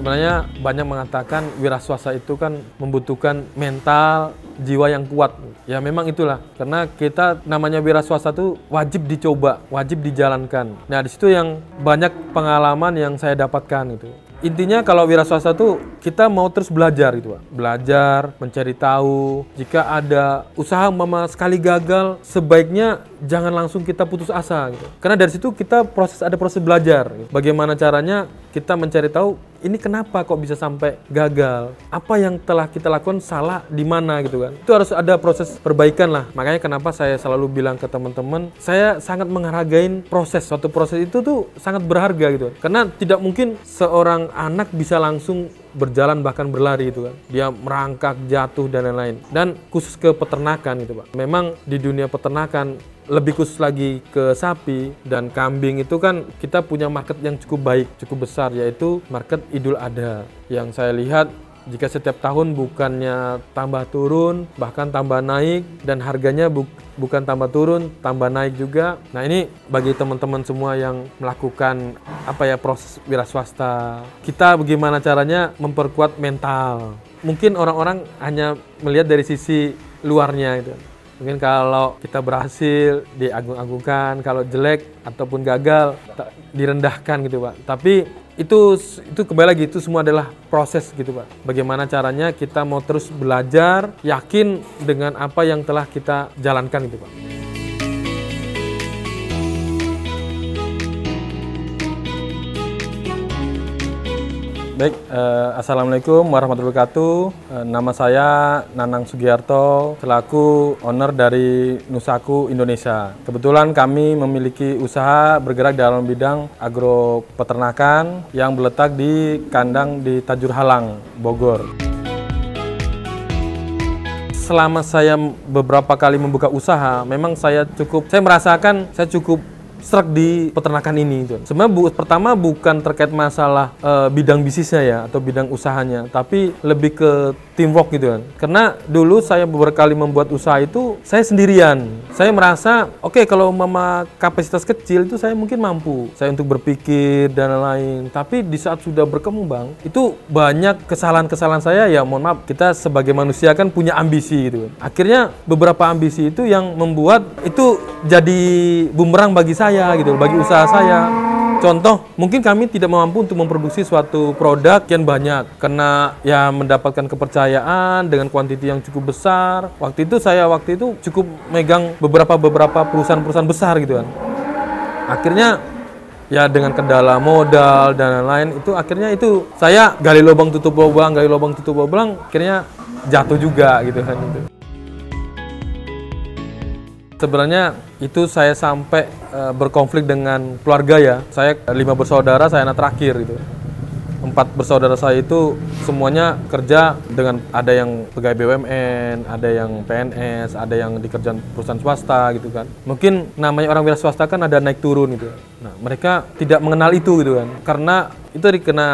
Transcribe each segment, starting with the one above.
Sebenarnya banyak mengatakan wira swasta itu kan membutuhkan mental, jiwa yang kuat. Ya memang itulah, karena kita namanya wira swasta itu wajib dicoba, wajib dijalankan. Nah di situ yang banyak pengalaman yang saya dapatkan itu. Intinya kalau wira swasta tuh kita mau terus belajar gitu Pak. Belajar, mencari tahu. Jika ada usaha mama sekali gagal, sebaiknya jangan langsung kita putus asa gitu. Karena dari situ kita ada proses belajar. Gitu. Bagaimana caranya kita mencari tahu ini kenapa kok bisa sampai gagal? Apa yang telah kita lakukan salah di mana gitu kan? Itu harus ada proses perbaikan lah. Makanya kenapa saya selalu bilang ke teman-teman, saya sangat menghargai proses. Suatu proses itu tuh sangat berharga gitu. Karena tidak mungkin seorang anak bisa langsung berjalan bahkan berlari gitu kan. Dia merangkak, jatuh dan lain-lain. Dan khusus ke peternakan gitu Pak. Memang di dunia peternakan lebih khusus lagi ke sapi dan kambing itu kan kita punya market yang cukup baik, cukup besar, yaitu market Idul Adha. Yang saya lihat jika setiap tahun bukannya tambah turun, bahkan tambah naik, dan harganya bukan tambah turun, tambah naik juga. Nah ini bagi teman-teman semua yang melakukan proses wira swasta, kita bagaimana caranya memperkuat mental. Mungkin orang-orang hanya melihat dari sisi luarnya gitu. Mungkin kalau kita berhasil diagung-agungkan, kalau jelek ataupun gagal direndahkan gitu Pak. Tapi itu kembali lagi, itu semua adalah proses gitu Pak. Bagaimana caranya kita mau terus belajar, yakin dengan apa yang telah kita jalankan gitu Pak. Baik, Assalamualaikum warahmatullahi wabarakatuh. Nama saya Nanang Sugiarto, selaku owner dari Nusaku Indonesia. Kebetulan kami memiliki usaha bergerak dalam bidang agro peternakan yang berletak di kandang di Tajur Halang, Bogor. Selama saya beberapa kali membuka usaha, memang saya merasakan saya cukup serak di peternakan ini. Sebenarnya pertama bukan terkait masalah bidang bisnisnya ya atau bidang usahanya, tapi lebih ke teamwork gitu kan. Karena dulu saya beberapa kali membuat usaha itu saya sendirian. Saya merasa kalau mama kapasitas kecil itu saya mungkin mampu saya untuk berpikir dan lain-lain. Tapi di saat sudah berkembang itu banyak kesalahan-kesalahan saya, ya mohon maaf, kita sebagai manusia kan punya ambisi gitu kan. Akhirnya beberapa ambisi itu yang membuat itu jadi bumerang bagi saya gitu, bagi usaha saya. Contoh, mungkin kami tidak mampu untuk memproduksi suatu produk yang banyak karena ya mendapatkan kepercayaan dengan kuantiti yang cukup besar. Waktu itu cukup megang beberapa perusahaan-perusahaan besar gitu kan. Akhirnya ya dengan kendala modal dan lain-lain itu akhirnya itu saya gali lubang tutup lubang, akhirnya jatuh juga gitu kan itu. Sebenarnya itu saya sampai berkonflik dengan keluarga ya. Saya 5 bersaudara, saya anak terakhir gitu. 4 bersaudara saya itu semuanya kerja dengan, ada yang pegawai BUMN, ada yang PNS, ada yang di kerjaan perusahaan swasta gitu kan. Mungkin namanya orang wira swasta kan ada naik turun gitu. Nah mereka tidak mengenal itu gitu kan. Karena itu dikena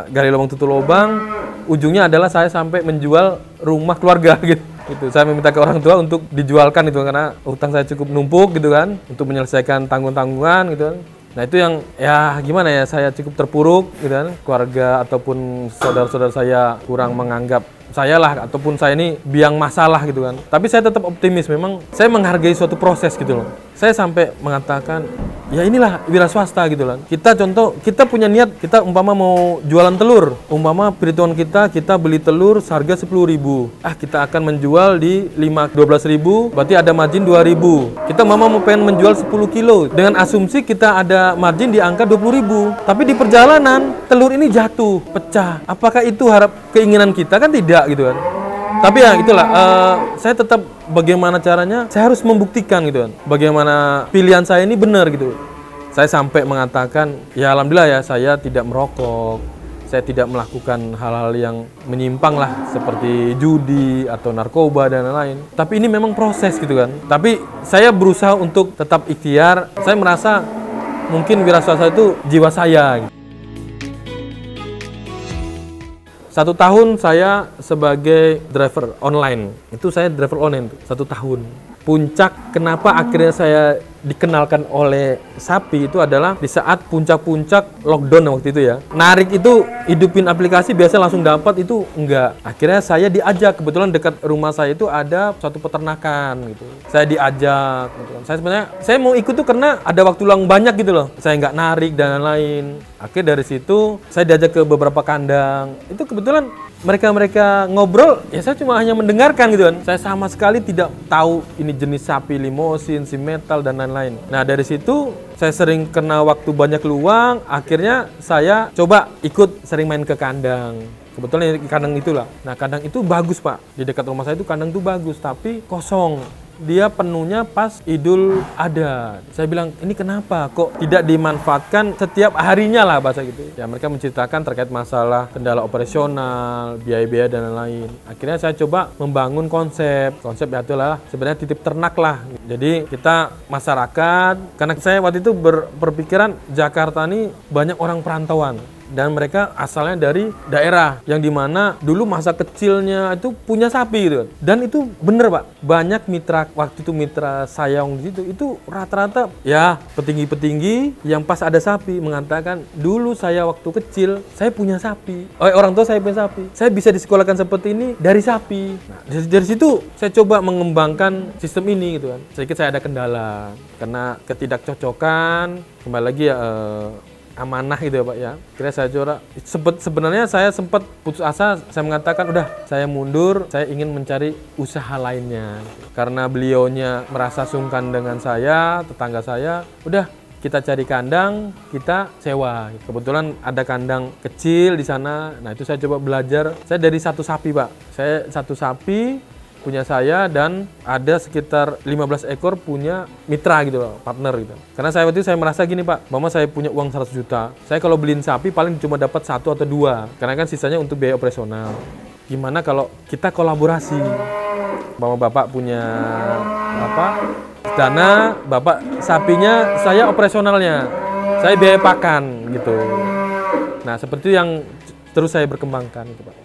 gali lubang tutup lubang, ujungnya adalah saya sampai menjual rumah keluarga gitu. Saya meminta ke orang tua untuk dijualkan itu karena utang saya cukup numpuk gitu kan, untuk menyelesaikan tanggungan gitu kan. Nah itu yang ya gimana ya, saya cukup terpuruk gitu kan, keluarga ataupun saudara-saudara saya kurang menganggap saya lah ataupun saya ini biang masalah gitu kan. Tapi saya tetap optimis, memang saya menghargai suatu proses gitu loh. Saya sampai mengatakan ya inilah wira swasta gitu kan. Kita punya niat, kita umpama mau jualan telur, umpama perhitungan kita beli telur seharga 10.000. Kita akan menjual di 12.000, berarti ada margin 2.000. Kita mau pengen menjual 10 kilo dengan asumsi kita ada margin di angka 20.000. Tapi di perjalanan telur ini jatuh, pecah. Apakah itu keinginan kita? Kan tidak gitu kan. Tapi ya itulah, saya tetap bagaimana caranya, saya harus membuktikan gitu kan, bagaimana pilihan saya ini benar gitu. Saya sampai mengatakan, ya alhamdulillah ya, saya tidak merokok, saya tidak melakukan hal-hal yang menyimpang lah, seperti judi atau narkoba dan lain-lain. Tapi ini memang proses gitu kan. Tapi saya berusaha untuk tetap ikhtiar. Saya merasa mungkin wira swasta itu jiwa saya gitu. 1 tahun saya sebagai driver online, itu saya driver online tuh, 1 tahun. puncak kenapa akhirnya saya dikenalkan oleh sapi itu adalah di saat puncak-puncak lockdown waktu itu ya. Narik itu hidupin aplikasi biasa langsung dapat itu enggak. Akhirnya saya diajak, kebetulan dekat rumah saya itu ada suatu peternakan gitu. Saya diajak gitu. Saya mau ikut tuh karena ada waktu luang banyak gitu loh. Saya nggak narik dan lain-lain. Akhirnya dari situ saya diajak ke beberapa kandang. Itu kebetulan mereka ngobrol, ya saya cuma hanya mendengarkan gitu kan. Saya sama sekali tidak tahu ini jenis sapi Limousin, Simmental dan lain-lain. Nah dari situ saya sering kena waktu banyak luang, akhirnya saya coba ikut sering main ke kandang. Kebetulan di kandang itulah. Nah kandang itu bagus Pak, di dekat rumah saya itu kandang itu bagus, tapi kosong. Dia penuhnya pas Idul Adha. Saya bilang, ini kenapa kok tidak dimanfaatkan setiap harinya lah bahasa gitu. Ya mereka menceritakan terkait masalah kendala operasional, biaya-biaya dan lain-lain. Akhirnya saya coba membangun konsep ya itulah sebenarnya titip ternak lah. Jadi kita masyarakat, karena saya waktu itu berpikiran Jakarta ini banyak orang perantauan. Dan mereka asalnya dari daerah yang dimana dulu masa kecilnya itu punya sapi gitu. Dan itu bener Pak, banyak mitra, waktu itu mitra sayong di situ, itu rata-rata ya petinggi-petinggi yang pas ada sapi mengatakan, dulu saya waktu kecil saya punya sapi, orang tua saya punya sapi, saya bisa disekolahkan seperti ini dari sapi. Nah, dari situ saya coba mengembangkan sistem ini gitu kan. Sedikit saya ada kendala karena ketidakcocokan, kembali lagi ya amanah gitu ya Pak ya. Kira saya coba sebenarnya saya sempat putus asa, saya mengatakan udah saya mundur, saya ingin mencari usaha lainnya. Karena beliaunya merasa sungkan dengan saya, tetangga saya, udah kita cari kandang, kita sewa. Kebetulan ada kandang kecil di sana. Nah, itu saya coba belajar. Saya dari satu sapi, Pak. Saya satu sapi punya saya dan ada sekitar 15 ekor punya mitra gitu loh, partner gitu. Karena saya waktu itu saya merasa gini Pak, mama saya punya uang 100 juta. Saya kalau beliin sapi paling cuma dapat 1 atau 2. Karena kan sisanya untuk biaya operasional. Gimana kalau kita kolaborasi? Mama bapak punya dana, bapak sapinya, saya operasionalnya. Saya biaya pakan gitu. Nah, seperti itu yang terus saya berkembangkan gitu Pak.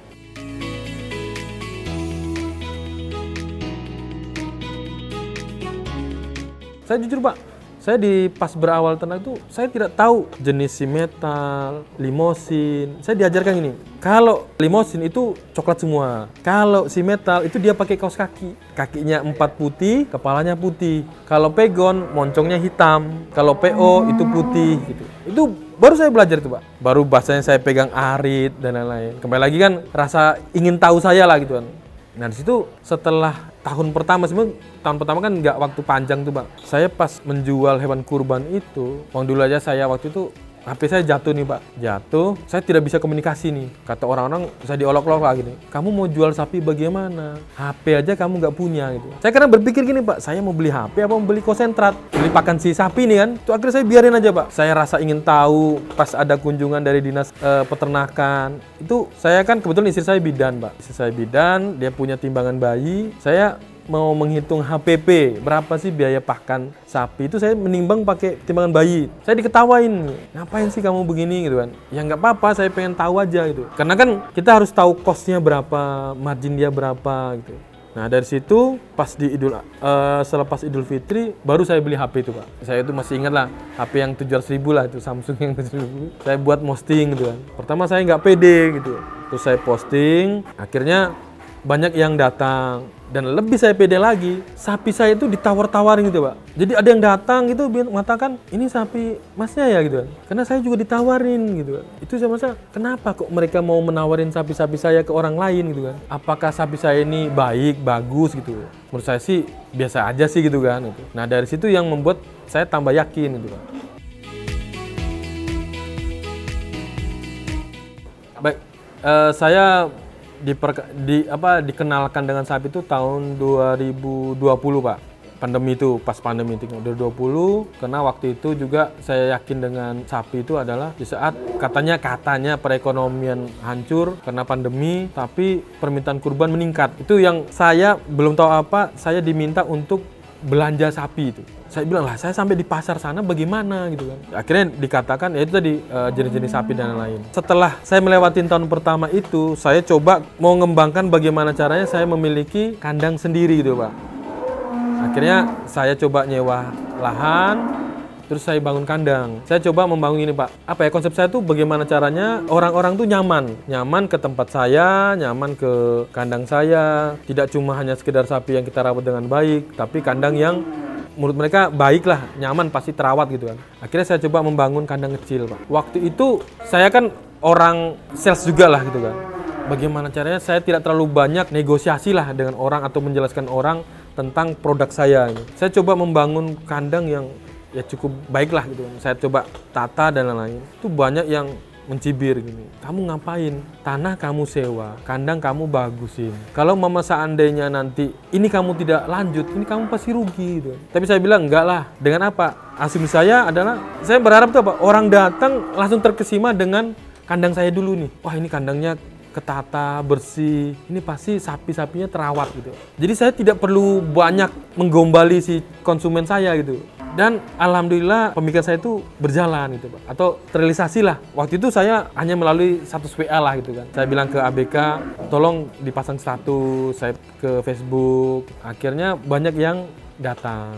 Saya jujur Pak, saya di pas berawal ternak itu saya tidak tahu jenis Simmental, Limousin. Saya diajarkan gini, kalau Limousin itu coklat semua. Kalau Simmental itu dia pakai kaos kaki. Kakinya 4 putih, kepalanya putih. Kalau Pegon, moncongnya hitam. Kalau PO itu putih gitu. Itu baru saya belajar itu Pak. Baru bahasanya saya pegang arit dan lain-lain. Kembali lagi kan rasa ingin tahu saya lah gitu kan. Nah di situ setelah tahun pertama, sebenarnya tahun pertama kan nggak waktu panjang tuh Pak. Saya pas menjual hewan kurban itu, uang dulu aja saya waktu itu HP saya jatuh nih Pak. Jatuh, saya tidak bisa komunikasi nih. Kata orang-orang, saya diolok-olok lah gini. Kamu mau jual sapi bagaimana? HP aja kamu nggak punya gitu. Saya karena berpikir gini Pak, saya mau beli HP apa mau beli konsentrat? Beli pakan si sapi nih kan. Itu akhirnya saya biarin aja Pak. Saya rasa ingin tahu pas ada kunjungan dari dinas peternakan. Itu saya kan kebetulan istri saya bidan Pak. Istri saya bidan, dia punya timbangan bayi. Saya mau menghitung HPP, berapa sih biaya pakan sapi, itu saya menimbang pakai timbangan bayi. Saya diketawain, ngapain sih kamu begini gitu kan. Ya nggak apa-apa, saya pengen tahu aja gitu. Karena kan kita harus tahu cost-nya berapa, margin dia berapa gitu. Nah dari situ pas di selepas Idul Fitri baru saya beli HP itu Pak. Saya itu masih ingat lah, HP yang 700.000 lah itu, Samsung yang 700.000. Saya buat posting gitu kan. Pertama saya nggak pede gitu. Terus saya posting, akhirnya banyak yang datang. Dan lebih saya pede lagi, sapi saya itu ditawar-tawarin gitu Pak. Jadi ada yang datang gitu mengatakan, ini sapi masnya ya gitu kan. Karena saya juga ditawarin gitu kan. Itu saya merasa, kenapa kok mereka mau menawarin sapi-sapi saya ke orang lain gitu kan. Apakah sapi saya ini baik, bagus gitu. Menurut saya sih biasa aja sih gitu kan. Gitu. Nah dari situ yang membuat saya tambah yakin gitu kan. Baik, saya dikenalkan dengan sapi itu tahun 2020 Pak. Pandemi itu, pas pandemi itu 2020, karena waktu itu juga saya yakin dengan sapi itu adalah di saat katanya perekonomian hancur karena pandemi, tapi permintaan kurban meningkat. Itu yang saya belum tahu apa, saya diminta untuk belanja sapi itu. Saya bilang lah, saya sampai di pasar sana bagaimana gitu kan. Akhirnya dikatakan ya itu tadi jenis-jenis sapi dan lain-lain. Setelah saya melewati tahun pertama itu, saya coba mau mengembangkan bagaimana caranya saya memiliki kandang sendiri gitu Pak. Akhirnya saya coba nyewa lahan, terus saya bangun kandang. Saya coba membangun ini Pak. Apa ya, konsep saya tuh bagaimana caranya orang-orang tuh nyaman ke tempat saya, nyaman ke kandang saya. Tidak cuma hanya sekedar sapi yang kita rawat dengan baik, tapi kandang yang menurut mereka baik lah, nyaman, pasti terawat gitu kan. Akhirnya saya coba membangun kandang kecil Pak. Waktu itu saya kan orang sales juga lah gitu kan. Bagaimana caranya saya tidak terlalu banyak negosiasi lah dengan orang atau menjelaskan orang tentang produk saya. Saya coba membangun kandang yang ya cukup baik lah gitu kan. Saya coba tata dan lain-lain. Itu banyak yang mencibir gini. Kamu ngapain? Tanah kamu sewa, kandang kamu bagusin. Kalau mama seandainya nanti ini kamu tidak lanjut, ini kamu pasti rugi gitu. Tapi saya bilang enggak lah. Dengan apa? Asumsi saya adalah saya berharap tuh apa? Orang datang langsung terkesima dengan kandang saya dulu nih. Wah, ini kandangnya ketata, bersih. Ini pasti sapi-sapinya terawat gitu. Jadi saya tidak perlu banyak menggombali si konsumen saya gitu. Dan alhamdulillah pemikiran saya itu berjalan gitu Pak, atau terrealisasi lah. Waktu itu saya hanya melalui status WA lah gitu kan. Saya bilang ke ABK, tolong dipasang status, saya ke Facebook. Akhirnya banyak yang datang,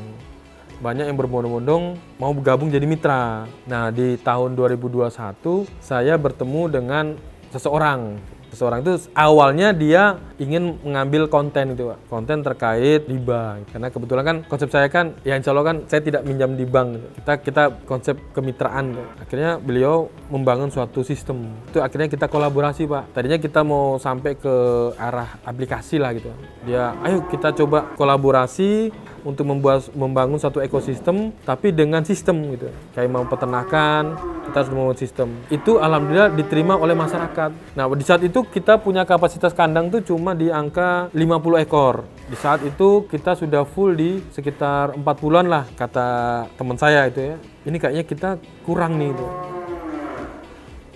banyak yang berbondong-bondong mau bergabung jadi mitra. Nah di tahun 2021 saya bertemu dengan seseorang itu awalnya dia ingin mengambil konten itu Pak, konten terkait riba. Karena kebetulan kan konsep saya kan ya insya Allah kan saya tidak minjam di bank gitu. Kita konsep kemitraan gitu. Akhirnya beliau membangun suatu sistem. Itu akhirnya kita kolaborasi Pak. Tadinya kita mau sampai ke arah aplikasi lah gitu. Dia ayo kita coba kolaborasi untuk membangun satu ekosistem tapi dengan sistem gitu. Kayak mau peternakan, kita harus membangun sistem. Itu alhamdulillah diterima oleh masyarakat. Nah, di saat itu kita punya kapasitas kandang tuh cuma di angka 50 ekor. Di saat itu kita sudah full di sekitar 4 bulan lah kata teman saya itu ya. Ini kayaknya kita kurang nih itu.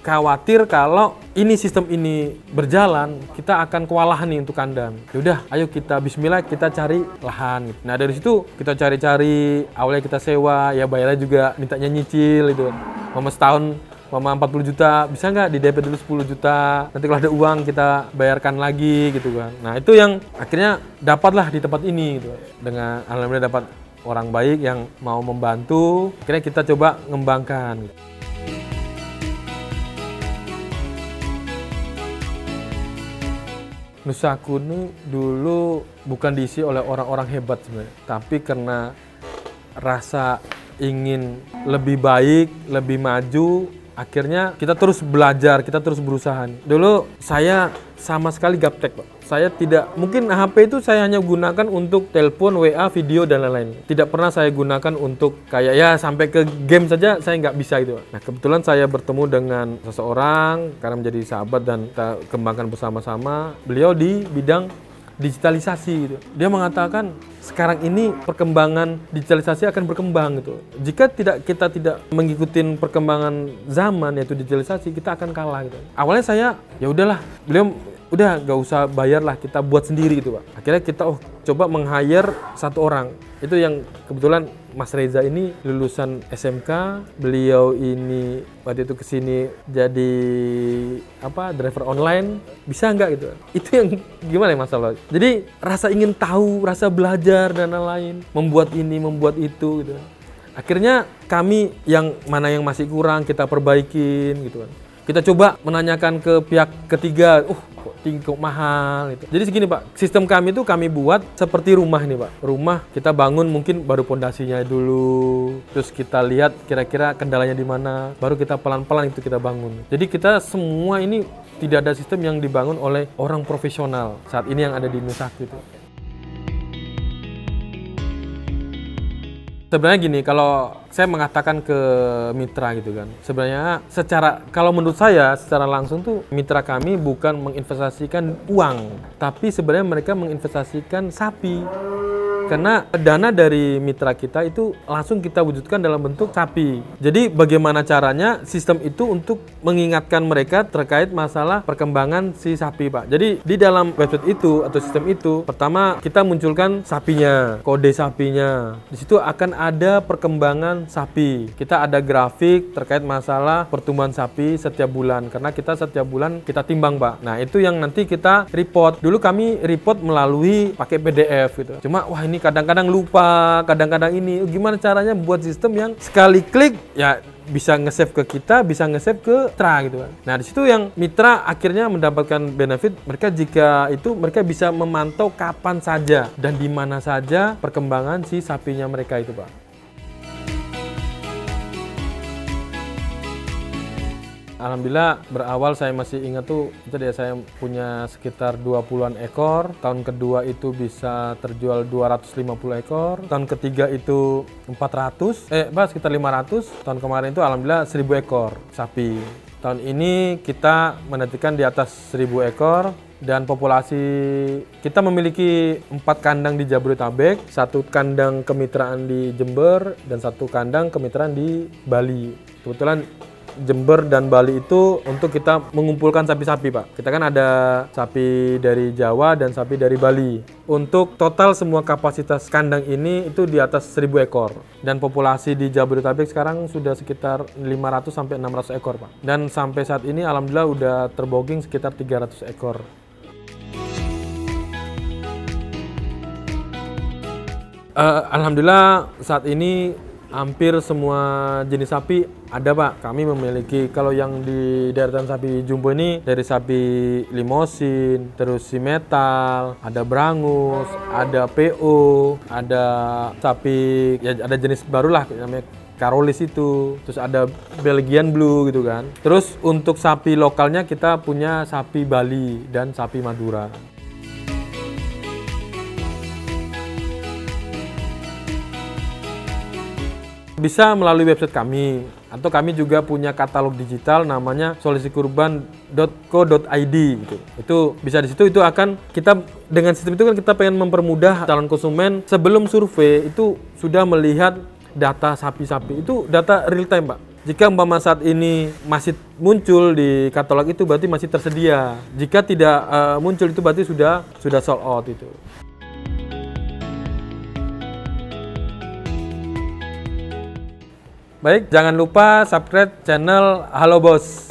Khawatir kalau ini sistem ini berjalan, kita akan kewalahan nih untuk kandang. Yaudah, ayo kita bismillah kita cari lahan. Nah dari situ kita cari-cari, awalnya kita sewa, ya bayarnya juga mintanya nyicil itu. Mama setahun, mama 40 juta, bisa nggak di DP dulu 10 juta, nanti kalau ada uang kita bayarkan lagi gitu kan. Nah itu yang akhirnya dapatlah di tempat ini gitu. Dengan alhamdulillah dapat orang baik yang mau membantu, akhirnya kita coba ngembangkan gitu. Nusa Kunu dulu bukan diisi oleh orang-orang hebat sebenarnya, tapi karena rasa ingin lebih baik, lebih maju, akhirnya kita terus belajar, kita terus berusaha. Dulu saya sama sekali gaptek Pak. Saya tidak, mungkin HP itu saya hanya gunakan untuk telepon, WA, video dan lain-lain. Tidak pernah saya gunakan untuk kayak ya sampai ke game saja saya nggak bisa gitu. Nah kebetulan saya bertemu dengan seseorang karena menjadi sahabat dan kita kembangkan bersama-sama. Beliau di bidang digitalisasi gitu. Dia mengatakan sekarang ini perkembangan digitalisasi akan berkembang gitu. Jika kita tidak mengikuti perkembangan zaman yaitu digitalisasi, kita akan kalah gitu. Awalnya saya ya udahlah, beliau udah nggak usah bayar lah, kita buat sendiri gitu Pak. Akhirnya kita coba meng-hire satu orang. Itu yang kebetulan Mas Reza ini lulusan SMK, beliau ini waktu itu kesini jadi driver online, bisa nggak gitu. Itu yang gimana ya masalah. Jadi rasa ingin tahu, rasa belajar dan lain-lain, membuat ini, membuat itu gitu. Akhirnya kami yang mana yang masih kurang kita perbaikin gitu kan. Kita coba menanyakan ke pihak ketiga, kok mahal gitu. Jadi segini Pak, sistem kami itu kami buat seperti rumah nih Pak. Rumah kita bangun mungkin baru pondasinya dulu, terus kita lihat kira-kira kendalanya di mana, baru kita pelan-pelan itu kita bangun. Jadi kita semua ini tidak ada sistem yang dibangun oleh orang profesional saat ini yang ada di Nusa gitu. Sebenarnya gini, kalau saya mengatakan ke mitra gitu kan, sebenarnya kalau menurut saya secara langsung tuh mitra kami bukan menginvestasikan uang, tapi sebenarnya mereka menginvestasikan sapi. Karena dana dari mitra kita itu langsung kita wujudkan dalam bentuk sapi. Jadi bagaimana caranya sistem itu untuk mengingatkan mereka terkait masalah perkembangan si sapi Pak. Jadi di dalam website itu atau sistem itu, pertama kita munculkan sapinya, kode sapinya. Di situ akan ada perkembangan sapi. Kita ada grafik terkait masalah pertumbuhan sapi setiap bulan. Karena kita setiap bulan kita timbang Pak. Nah itu yang nanti kita report. Dulu kami report melalui pakai PDF gitu. Cuma wah ini ini kadang-kadang lupa, kadang-kadang ini. Gimana caranya buat sistem yang sekali klik ya bisa nge-save ke kita, bisa nge-save ke mitra gitu kan. Nah, di situ yang mitra akhirnya mendapatkan benefit mereka jika itu mereka bisa memantau kapan saja dan di mana saja perkembangan si sapinya mereka itu, Pak. Alhamdulillah berawal saya masih ingat tuh itu dia saya punya sekitar 20-an ekor. Tahun kedua itu bisa terjual 250 ekor. Tahun ketiga itu 400, sekitar 500. Tahun kemarin itu alhamdulillah 1000 ekor sapi. Tahun ini kita menantikan di atas 1000 ekor dan populasi kita memiliki 4 kandang di Jabodetabek, 1 kandang kemitraan di Jember dan 1 kandang kemitraan di Bali. Kebetulan Jember dan Bali itu untuk kita mengumpulkan sapi-sapi, Pak. Kita kan ada sapi dari Jawa dan sapi dari Bali. Untuk total semua kapasitas kandang ini itu di atas 1000 ekor. Dan populasi di Jabodetabek sekarang sudah sekitar 500 sampai 600 ekor, Pak. Dan sampai saat ini alhamdulillah udah terbooking sekitar 300 ekor. Alhamdulillah saat ini hampir semua jenis sapi ada, Pak. Kami memiliki kalau yang di deretan sapi jumbo ini dari sapi limosin, terus si metal, ada brangus, ada PO, ada sapi ya ada jenis baru lah namanya Karolis itu, terus ada Belgian Blue gitu kan. Terus untuk sapi lokalnya kita punya sapi Bali dan sapi Madura. Bisa melalui website kami atau kami juga punya katalog digital namanya solusikurban.co.id gitu. Itu bisa di situ, itu akan kita dengan sistem itu kan kita pengen mempermudah calon konsumen sebelum survei itu sudah melihat data sapi-sapi itu data real time, Pak. Jika umpama saat ini masih muncul di katalog itu berarti masih tersedia. Jika tidak muncul itu berarti sudah sold out itu. Baik, jangan lupa subscribe channel Halo Bos.